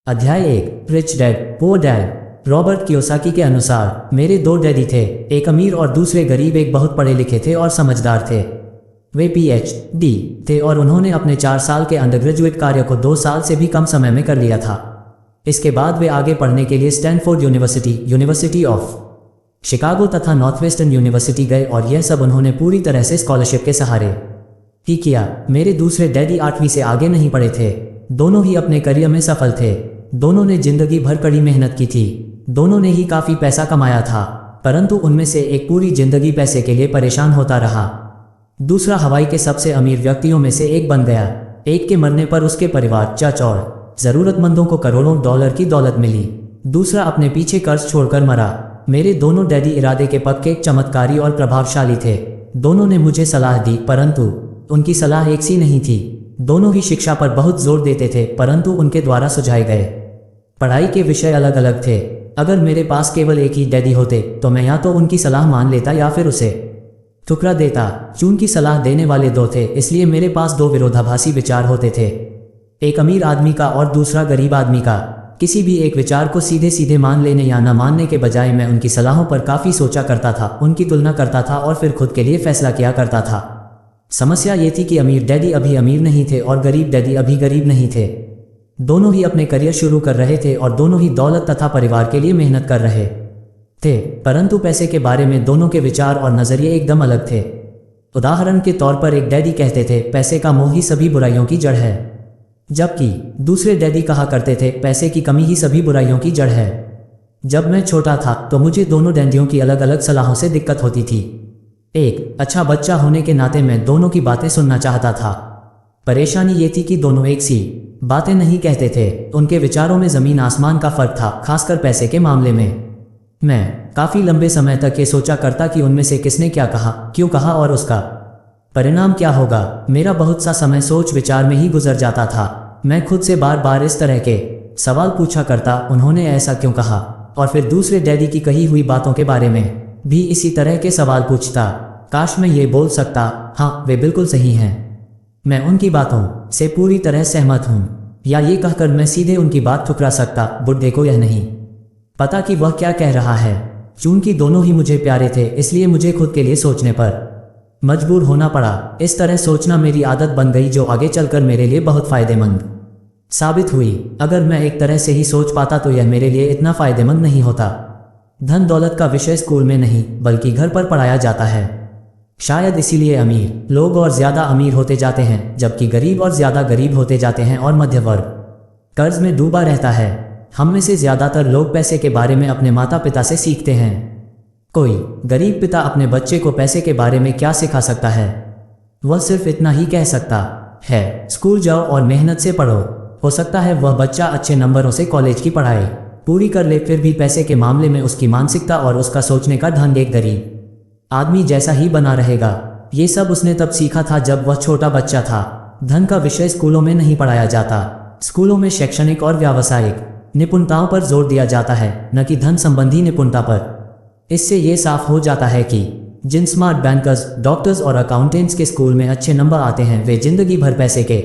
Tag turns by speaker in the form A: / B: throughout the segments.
A: अध्याय 1 rich dad poor dad. Robert Kiyosaki के अनुसार मेरे दो डैडी थे, एक अमीर और दूसरे गरीब। एक बहुत पढ़े लिखे थे और समझदार थे। वे PhD थे और उन्होंने अपने 4 साल के अंडरग्रेजुएट कार्य को 2 साल से भी कम समय में कर लिया था। इसके बाद वे आगे पढ़ने के लिए Stanford university, university of Chicago तथा नॉर्थवेस्टर्न यूनिवर्सिटी गए और यह सब उन्होंने पूरी तरह से स्कॉलरशिप के सहारे ही किया। मेरे दूसरे डैडी 8वीं से आगे नहीं पढ़े थे। दोनों ही अपने करियर में सफल थे। दोनों ने जिंदगी भर कड़ी मेहनत की थी। दोनों ने ही काफ़ी पैसा कमाया था, परंतु उनमें से एक पूरी जिंदगी पैसे के लिए परेशान होता रहा। दूसरा हवाई के सबसे अमीर व्यक्तियों में से एक बन गया। एक के मरने पर उसके परिवार, चर्च और ज़रूरतमंदों को करोड़ों डॉलर की दौलत मिली। दूसरा अपने पीछे कर्ज छोड़कर मरा। मेरे दोनों डैडी इरादे के पक्के, चमत्कारी और प्रभावशाली थे। दोनों ने मुझे सलाह दी, परंतु उनकी सलाह एक सी नहीं थी। दोनों ही शिक्षा पर बहुत जोर देते थे, परंतु उनके द्वारा सुझाए गए पढ़ाई के विषय अलग अलग थे। अगर मेरे पास केवल एक ही डैडी होते तो मैं या तो उनकी सलाह मान लेता या फिर उसे ठुकरा देता। चूंकि सलाह देने वाले दो थे, इसलिए मेरे पास दो विरोधाभासी विचार होते थे, एक अमीर आदमी का और दूसरा गरीब आदमी का। किसी भी एक विचार को सीधे सीधे मान लेने या न मानने के बजाय मैं उनकी सलाहों पर काफ़ी सोचा करता था, उनकी तुलना करता था और फिर खुद के लिए फैसला किया करता था। समस्या ये थी कि अमीर डैडी अभी अमीर नहीं थे और गरीब डैडी अभी गरीब नहीं थे। दोनों ही अपने करियर शुरू कर रहे थे और दोनों ही दौलत तथा परिवार के लिए मेहनत कर रहे थे, परंतु पैसे के बारे में दोनों के विचार और नज़रिए एकदम अलग थे। उदाहरण के तौर पर एक डैडी कहते थे, पैसे का मोह ही सभी बुराइयों की जड़ है, जबकि दूसरे डैडी कहा करते थे, पैसे की कमी ही सभी बुराइयों की जड़ है। जब मैं छोटा था तो मुझे दोनों डैडियों की अलग अलग सलाहों से दिक्कत होती थी। एक अच्छा बच्चा होने के नाते मैं दोनों की बातें सुनना चाहता था। परेशानी ये थी कि दोनों एक सी बातें नहीं कहते थे। उनके विचारों में ज़मीन आसमान का फर्क था, खासकर पैसे के मामले में। मैं काफ़ी लंबे समय तक ये सोचा करता कि उनमें से किसने क्या कहा, क्यों कहा और उसका परिणाम क्या होगा। मेरा बहुत सा समय सोच विचार में ही गुजर जाता था। मैं खुद से बार बार इस तरह के सवाल पूछा करता, उन्होंने ऐसा क्यों कहा, और फिर दूसरे डैडी की कही हुई बातों के बारे में भी इसी तरह के सवाल पूछता। काश मैं ये बोल सकता, हाँ वे बिल्कुल सही हैं, मैं उनकी बातों से पूरी तरह सहमत हूँ, या ये कहकर मैं सीधे उनकी बात ठुकरा सकता, बुड्ढे को यह नहीं पता कि वह क्या कह रहा है। चूंकि दोनों ही मुझे प्यारे थे, इसलिए मुझे खुद के लिए सोचने पर मजबूर होना पड़ा। इस तरह सोचना मेरी आदत बन गई, जो आगे चलकर मेरे लिए बहुत फ़ायदेमंद साबित हुई। अगर मैं एक तरह से ही सोच पाता तो यह मेरे लिए इतना फ़ायदेमंद नहीं होता। धन दौलत का विषय स्कूल में नहीं बल्कि घर पर पढ़ाया जाता है। शायद इसीलिए अमीर लोग और ज़्यादा अमीर होते जाते हैं, जबकि गरीब और ज़्यादा गरीब होते जाते हैं और मध्य वर्ग कर्ज में डूबा रहता है। हम में से ज़्यादातर लोग पैसे के बारे में अपने माता पिता से सीखते हैं। कोई गरीब पिता अपने बच्चे को पैसे के बारे में क्या सिखा सकता है? वह सिर्फ इतना ही कह सकता है, स्कूल जाओ और मेहनत से पढ़ो। हो सकता है वह बच्चा अच्छे नंबरों से कॉलेज की पढ़ाई पूरी कर ले, फिर भी पैसे के मामले में उसकी मानसिकता और उसका सोचने का ढंग एक गरीब आदमी जैसा ही बना रहेगा। ये सब उसने तब सीखा था जब वह छोटा बच्चा था। धन का विषय स्कूलों में नहीं पढ़ाया जाता। स्कूलों में शैक्षणिक और व्यावसायिक निपुणताओं पर जोर दिया जाता है, न कि धन संबंधी निपुणता पर। इससे ये साफ हो जाता है कि जिन स्मार्ट बैंकर्स, डॉक्टर्स और अकाउंटेंट्स के स्कूल में अच्छे नंबर आते हैं, वे जिंदगी भर पैसे के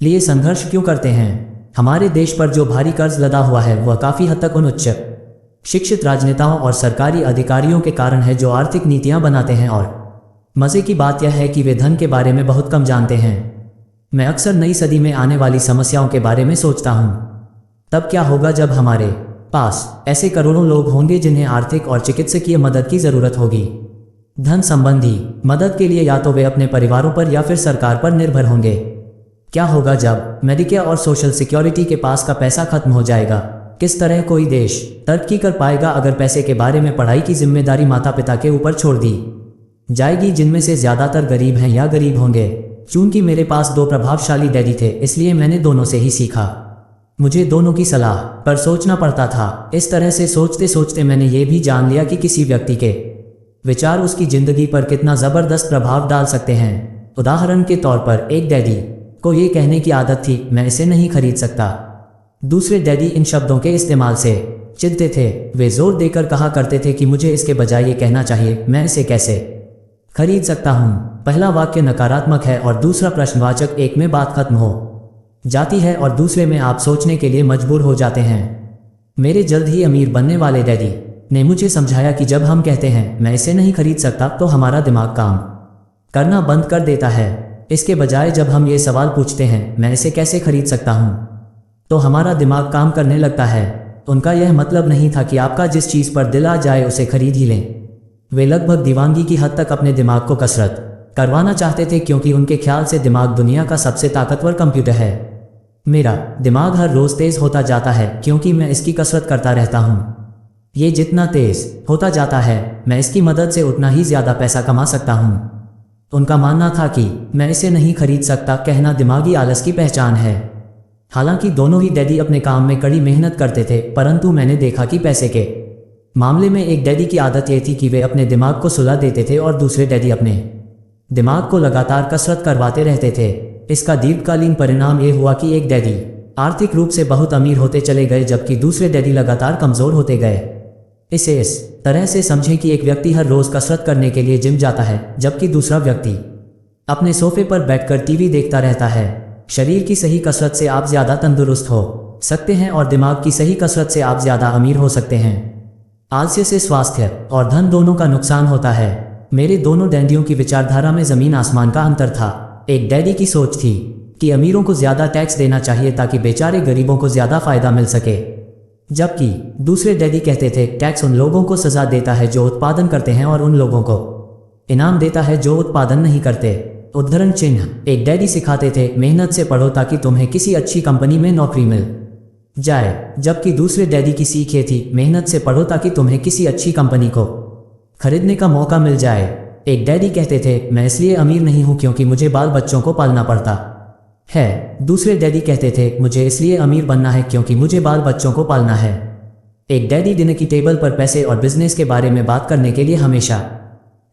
A: लिए संघर्ष क्यों करते हैं। हमारे देश पर जो भारी कर्ज लदा हुआ है, वह काफ़ी हद तक उन उच्च शिक्षित राजनेताओं और सरकारी अधिकारियों के कारण है जो आर्थिक नीतियां बनाते हैं। और मज़े की बात यह है कि वे धन के बारे में बहुत कम जानते हैं। मैं अक्सर नई सदी में आने वाली समस्याओं के बारे में सोचता हूँ। तब क्या होगा जब हमारे पास ऐसे करोड़ों लोग होंगे जिन्हें आर्थिक और चिकित्सकीय मदद की ज़रूरत होगी। धन संबंधी मदद के लिए या तो वे अपने परिवारों पर या फिर सरकार पर निर्भर होंगे। क्या होगा जब मेडिकेयर और सोशल सिक्योरिटी के पास का पैसा खत्म हो जाएगा? किस तरह कोई देश तरक्की कर पाएगा अगर पैसे के बारे में पढ़ाई की जिम्मेदारी माता पिता के ऊपर छोड़ दी जाएगी, जिनमें से ज़्यादातर गरीब हैं या गरीब होंगे। चूंकि मेरे पास दो प्रभावशाली डैडी थे, इसलिए मैंने दोनों से ही सीखा। मुझे दोनों की सलाह पर सोचना पड़ता था। इस तरह से सोचते सोचते मैंने ये भी जान लिया कि किसी व्यक्ति के विचार उसकी ज़िंदगी पर कितना ज़बरदस्त प्रभाव डाल सकते हैं। उदाहरण के तौर पर एक डैडी को ये कहने की आदत थी, मैं इसे नहीं खरीद सकता। दूसरे डैडी इन शब्दों के इस्तेमाल से चिढ़ते थे। वे जोर देकर कहा करते थे कि मुझे इसके बजाय ये कहना चाहिए, मैं इसे कैसे खरीद सकता हूँ। पहला वाक्य नकारात्मक है और दूसरा प्रश्नवाचक, एक में बात खत्म हो जाती है और दूसरे में आप सोचने के लिए मजबूर हो जाते हैं। मेरे जल्द ही अमीर बनने वाले डैडी ने मुझे समझाया कि जब हम कहते हैं मैं इसे नहीं खरीद सकता तो हमारा दिमाग काम करना बंद कर देता है। इसके बजाय जब हम ये सवाल पूछते हैं मैं इसे कैसे खरीद सकता हूँ, तो हमारा दिमाग काम करने लगता है। उनका यह मतलब नहीं था कि आपका जिस चीज़ पर दिल आ जाए उसे खरीद ही लें। वे लगभग दीवानगी की हद तक अपने दिमाग को कसरत करवाना चाहते थे, क्योंकि उनके ख्याल से दिमाग दुनिया का सबसे ताकतवर कंप्यूटर है। मेरा दिमाग हर रोज़ तेज़ होता जाता है क्योंकि मैं इसकी कसरत करता रहता हूँ। ये जितना तेज़ होता जाता है मैं इसकी मदद से उतना ही ज़्यादा पैसा कमा सकता हूँ। उनका मानना था कि मैं इसे नहीं खरीद सकता कहना दिमागी आलस की पहचान है। हालांकि दोनों ही डैडी अपने काम में कड़ी मेहनत करते थे, परंतु मैंने देखा कि पैसे के मामले में एक डैडी की आदत ये थी कि वे अपने दिमाग को सुला देते थे और दूसरे डैडी अपने दिमाग को लगातार कसरत करवाते रहते थे। इसका दीर्घकालीन परिणाम ये हुआ कि एक डैडी आर्थिक रूप से बहुत अमीर होते चले गए, जबकि दूसरे डैडी लगातार कमज़ोर होते गए। इसे इस तरह से समझें कि एक व्यक्ति हर रोज़ कसरत करने के लिए जिम जाता है, जबकि दूसरा व्यक्ति अपने सोफे पर बैठकर टीवी देखता रहता है। शरीर की सही कसरत से आप ज़्यादा तंदुरुस्त हो सकते हैं और दिमाग की सही कसरत से आप ज़्यादा अमीर हो सकते हैं। आलस्य से स्वास्थ्य और धन दोनों का नुकसान होता है। मेरे दोनों डैडियों की विचारधारा में ज़मीन आसमान का अंतर था। एक डैडी की सोच थी कि अमीरों को ज़्यादा टैक्स देना चाहिए ताकि बेचारे गरीबों को ज़्यादा फायदा मिल सके, जबकि दूसरे डैडी कहते थे टैक्स उन लोगों को सजा देता है जो उत्पादन करते हैं और उन लोगों को इनाम देता है जो उत्पादन नहीं करते। उद्धरण चिन्ह। एक डैडी सिखाते थे मेहनत से पढ़ो ताकि तुम्हें किसी अच्छी कंपनी में नौकरी मिल जाए, जबकि दूसरे डैडी की सीख ये थी मेहनत से पढ़ो ताकि तुम्हें किसी अच्छी कंपनी को खरीदने का मौका मिल जाए। एक डैडी कहते थे मैं इसलिए अमीर नहीं हूँ क्योंकि मुझे बाल बच्चों को पालना पड़ता है। दूसरे डैडी कहते थे मुझे इसलिए अमीर बनना है क्योंकि मुझे बाल बच्चों को पालना है। एक डैडी डिनर की टेबल पर पैसे और बिजनेस के बारे में बात करने के लिए हमेशा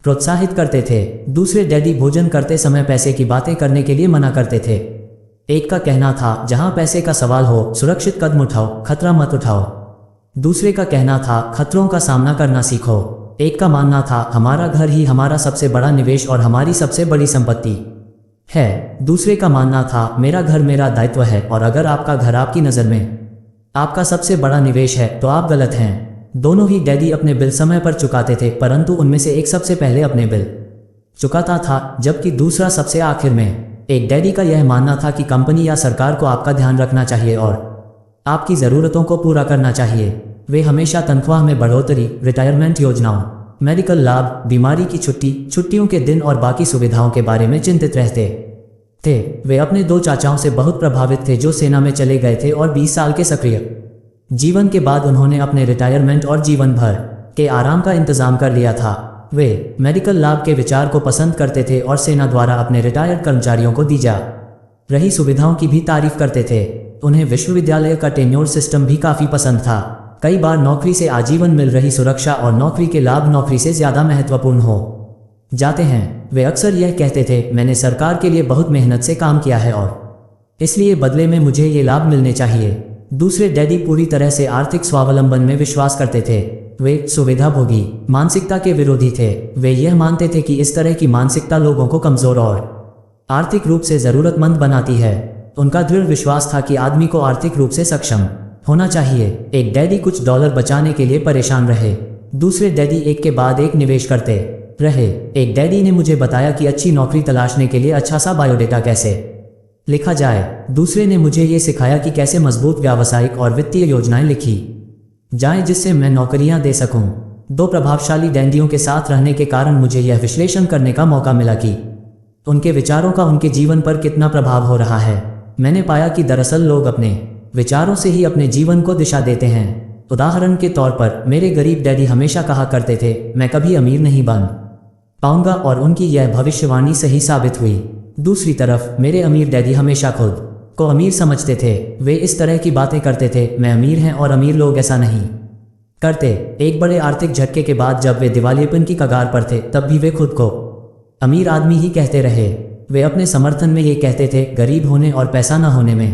A: प्रोत्साहित करते थे। दूसरे डैडी भोजन करते समय पैसे की बातें करने के लिए मना करते थे। एक का कहना था जहां पैसे का सवाल हो सुरक्षित कदम उठाओ, खतरा मत उठाओ। दूसरे का कहना था खतरों का सामना करना सीखो। एक का मानना था हमारा घर ही हमारा सबसे बड़ा निवेश और हमारी सबसे बड़ी संपत्ति है। दूसरे का मानना था मेरा घर मेरा दायित्व है और अगर आपका घर आपकी नज़र में आपका सबसे बड़ा निवेश है तो आप गलत हैं। दोनों ही डैडी अपने बिल समय पर चुकाते थे, परंतु उनमें से एक सबसे पहले अपने बिल चुकाता था जबकि दूसरा सबसे आखिर में। एक डैडी का यह मानना था कि कंपनी या सरकार को आपका ध्यान रखना चाहिए और आपकी ज़रूरतों को पूरा करना चाहिए। वे हमेशा तनख्वाह में बढ़ोतरी, रिटायरमेंट योजनाओं, मेडिकल लाभ, बीमारी की छुट्टी, छुट्टियों के दिन और बाकी सुविधाओं के बारे में चिंतित रहते थे। वे अपने दो चाचाओं से बहुत प्रभावित थे जो सेना में चले गए थे और 20 साल के सक्रिय जीवन के बाद उन्होंने अपने रिटायरमेंट और जीवन भर के आराम का इंतजाम कर लिया था। वे मेडिकल लाभ के विचार को पसंद करते थे और सेना द्वारा अपने रिटायर्ड कर्मचारियों को दी जा रही सुविधाओं की भी तारीफ करते थे। उन्हें विश्वविद्यालय का टेन्योर सिस्टम भी काफ़ी पसंद था। कई बार नौकरी से आजीवन मिल रही सुरक्षा और नौकरी के लाभ नौकरी से ज़्यादा महत्वपूर्ण हो जाते हैं। वे अक्सर यह कहते थे मैंने सरकार के लिए बहुत मेहनत से काम किया है और इसलिए बदले में मुझे ये लाभ मिलने चाहिए। दूसरे डैडी पूरी तरह से आर्थिक स्वावलंबन में विश्वास करते थे। वे सुविधाभोगी मानसिकता के विरोधी थे। वे यह मानते थे कि इस तरह की मानसिकता लोगों को कमज़ोर और आर्थिक रूप से ज़रूरतमंद बनाती है। उनका दृढ़ विश्वास था कि आदमी को आर्थिक रूप से सक्षम होना चाहिए। एक डैडी कुछ डॉलर बचाने के लिए परेशान रहे। दूसरे डैडी एक के बाद एक निवेश करते रहे। एक डैडी ने मुझे बताया कि अच्छी नौकरी तलाशने के लिए अच्छा सा बायोडेटा कैसे लिखा जाए। दूसरे ने मुझे ये सिखाया कि कैसे मजबूत व्यावसायिक और वित्तीय योजनाएं लिखी जाएं जिससे मैं नौकरियां दे सकूं। दो प्रभावशाली डैडियों के साथ रहने के कारण मुझे यह विश्लेषण करने का मौका मिला कि उनके विचारों का उनके जीवन पर कितना प्रभाव हो रहा है। मैंने पाया कि दरअसल लोग अपने विचारों से ही अपने जीवन को दिशा देते हैं। उदाहरण के तौर पर मेरे गरीब डैडी हमेशा कहा करते थे मैं कभी अमीर नहीं बन पाऊंगा और उनकी यह भविष्यवाणी सही साबित हुई। दूसरी तरफ मेरे अमीर डैडी हमेशा खुद को अमीर समझते थे। वे इस तरह की बातें करते थे मैं अमीर हैं और अमीर लोग ऐसा नहीं करते। एक बड़े आर्थिक झटके के बाद जब वे दिवालियेपन की कगार पर थे तब भी वे खुद को अमीर आदमी ही कहते रहे। वे अपने समर्थन में ये कहते थे गरीब होने और पैसा न होने में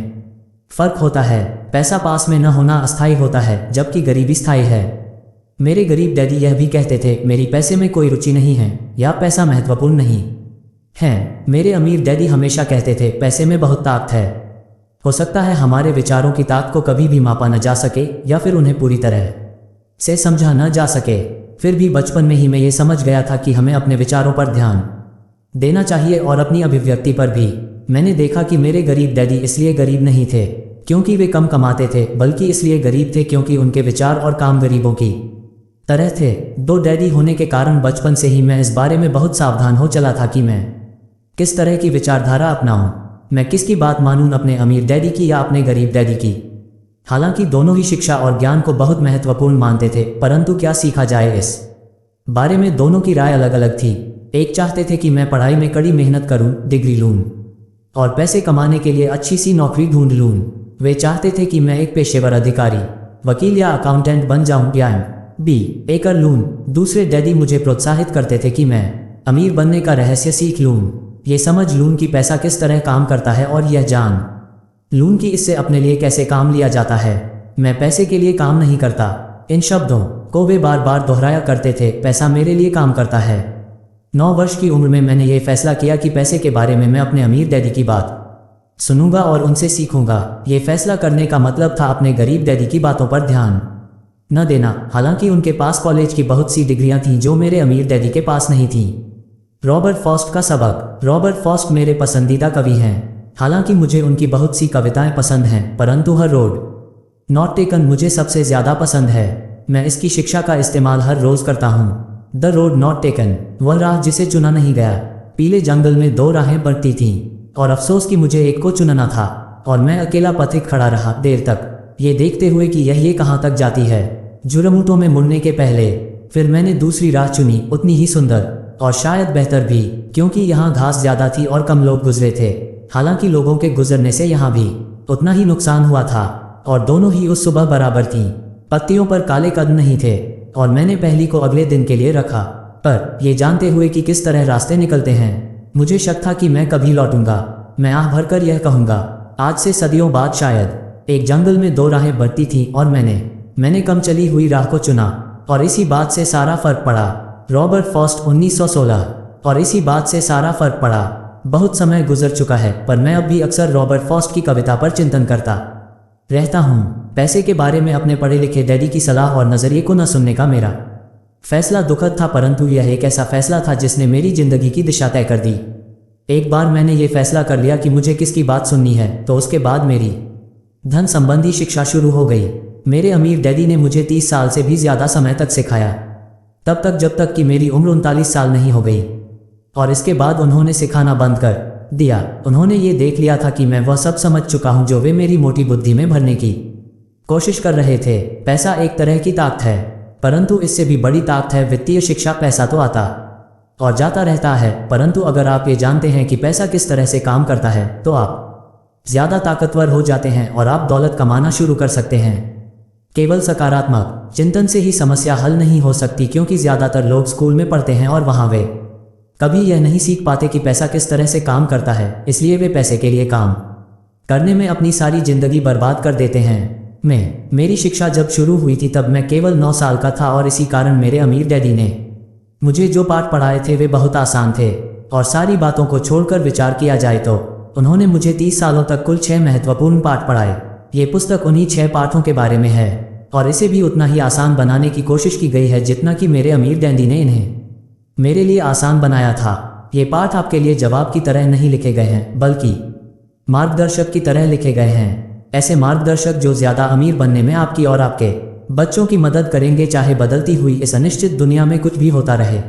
A: फ़र्क होता है। पैसा पास में न होना अस्थायी होता है जबकि गरीबी स्थायी है। मेरे गरीब डैडी यह भी कहते थे मेरी पैसे में कोई रुचि नहीं है या पैसा महत्वपूर्ण नहीं है। मेरे अमीर डैडी हमेशा कहते थे पैसे में बहुत ताकत है। हो सकता है हमारे विचारों की ताकत को कभी भी मापा न जा सके या फिर उन्हें पूरी तरह से समझा न जा सके। फिर भी बचपन में ही मैं ये समझ गया था कि हमें अपने विचारों पर ध्यान देना चाहिए और अपनी अभिव्यक्ति पर भी। मैंने देखा कि मेरे गरीब डैडी इसलिए गरीब नहीं थे क्योंकि वे कम कमाते थे, बल्कि इसलिए गरीब थे क्योंकि उनके विचार और काम गरीबों की तरह थे। दो डैडी होने के कारण बचपन से ही मैं इस बारे में बहुत सावधान हो चला था कि मैं किस तरह की विचारधारा अपनाऊं। मैं किसकी बात मानूं, अपने अमीर डैडी की या अपने गरीब डैडी की। हालांकि दोनों ही शिक्षा और ज्ञान को बहुत महत्वपूर्ण मानते थे, परंतु क्या सीखा जाए इस बारे में दोनों की राय अलग अलग थी। एक चाहते थे कि मैं पढ़ाई में कड़ी मेहनत करूं, डिग्री लूं और पैसे कमाने के लिए अच्छी सी नौकरी ढूंढ लूं। वे चाहते थे कि मैं एक पेशेवर अधिकारी, वकील या अकाउंटेंट बन जाऊं या MBA कर लूं। दूसरे डैडी मुझे प्रोत्साहित करते थे कि मैं अमीर बनने का रहस्य सीख लूं, ये समझ लूं कि पैसा किस तरह काम करता है और यह जान लूं कि इससे अपने लिए कैसे काम लिया जाता है। मैं पैसे के लिए काम नहीं करता। इन शब्दों को वे बार बार दोहराया करते थे, पैसा मेरे लिए काम करता है। 9 वर्ष की उम्र में मैंने ये फैसला किया कि पैसे के बारे में मैं अपने अमीर डैडी की बात सुनूंगा और उनसे सीखूंगा। ये फैसला करने का मतलब था अपने गरीब डैडी की बातों पर ध्यान न देना। हालांकि उनके पास कॉलेज की बहुत सी डिग्रियां थीं जो मेरे अमीर डैडी के पास नहीं थीं। रॉबर्ट फ्रॉस्ट का सबक। रॉबर्ट फ्रॉस्ट मेरे पसंदीदा कवि हैं। हालांकि मुझे उनकी बहुत सी कविताएं पसंद हैं, परंतु हर रोड नॉट टेकन मुझे सबसे ज़्यादा पसंद है। मैं इसकी शिक्षा का इस्तेमाल हर रोज़ करता हूँ। द रोड नॉट टेकन, वह राह जिसे चुना नहीं गया। पीले जंगल में 2 राहें बढ़ती थीं और अफसोस कि मुझे एक को चुनना था और मैं अकेला पथिक खड़ा रहा देर तक, ये देखते हुए कि ये कहाँ तक जाती है। जुर्मूटों में मुड़ने के पहले फिर मैंने दूसरी राह चुनी, उतनी ही सुंदर और शायद बेहतर भी, क्योंकि यहाँ घास ज़्यादा थी और कम लोग गुजरे थे। हालांकि लोगों के गुजरने से यहाँ भी उतना ही नुकसान हुआ था और दोनों ही उस सुबह बराबर थीं। पत्तियों पर काले कद नहीं थे और मैंने पहली को अगले दिन के लिए रखा, पर यह जानते हुए कि किस तरह रास्ते निकलते हैं। मुझे शक था कि मैं कभी लौटूंगा। मैं आह भरकर यह कहूँगा, आज से सदियों बाद शायद। एक जंगल में 2 राहें बढ़ती थीं और मैंने कम चली हुई राह को चुना और इसी बात से सारा फर्क पड़ा। Robert Frost 1916। और इसी बात से सारा फर्क पड़ा। बहुत समय गुजर चुका है, पर मैं अब भी अक्सर रॉबर्ट फ्रॉस्ट की कविता पर चिंतन करता रहता हूँ। पैसे के बारे में अपने पढ़े लिखे डैडी की सलाह और नज़रिए को न सुनने का मेरा फैसला दुखद था, परंतु यह एक ऐसा फैसला था जिसने मेरी जिंदगी की दिशा तय कर दी। एक बार मैंने ये फैसला कर लिया कि मुझे किसकी बात सुननी है, तो उसके बाद मेरी धन संबंधी शिक्षा शुरू हो गई। मेरे अमीर डैडी ने मुझे 30 साल से भी ज़्यादा समय तक सिखाया, तब तक जब तक कि मेरी उम्र 39 साल नहीं हो गई, और इसके बाद उन्होंने सिखाना बंद कर दिया। उन्होंने ये देख लिया था कि मैं वह सब समझ चुका हूँ जो वे मेरी मोटी बुद्धि में भरने की कोशिश कर रहे थे। पैसा एक तरह की ताकत है, परंतु इससे भी बड़ी ताकत है वित्तीय शिक्षा। पैसा तो आता और जाता रहता है, परंतु अगर आप ये जानते हैं कि पैसा किस तरह से काम करता है, तो आप ज़्यादा ताकतवर हो जाते हैं और आप दौलत कमाना शुरू कर सकते हैं। केवल सकारात्मक चिंतन से ही समस्या हल नहीं हो सकती, क्योंकि ज़्यादातर लोग स्कूल में पढ़ते हैं और वहाँ वे कभी यह नहीं सीख पाते कि पैसा किस तरह से काम करता है, इसलिए वे पैसे के लिए काम करने में अपनी सारी जिंदगी बर्बाद कर देते हैं। मेरी शिक्षा जब शुरू हुई थी तब मैं केवल 9 साल का था, और इसी कारण मेरे अमीर डैडी ने मुझे जो पाठ पढ़ाए थे वे बहुत आसान थे, और सारी बातों को छोड़कर विचार किया जाए तो उन्होंने मुझे 30 सालों तक कुल 6 महत्वपूर्ण पाठ पढ़ाए। ये पुस्तक उन्हीं 6 पाठों के बारे में है, और इसे भी उतना ही आसान बनाने की कोशिश की गई है जितना कि मेरे अमीर डैडी ने इन्हें मेरे लिए आसान बनाया था। ये पाठ आपके लिए जवाब की तरह नहीं लिखे गए हैं, बल्कि मार्गदर्शक की तरह लिखे गए हैं। ऐसे मार्गदर्शक जो ज़्यादा अमीर बनने में आपकी और आपके बच्चों की मदद करेंगे, चाहे बदलती हुई इस अनिश्चित दुनिया में कुछ भी होता रहे।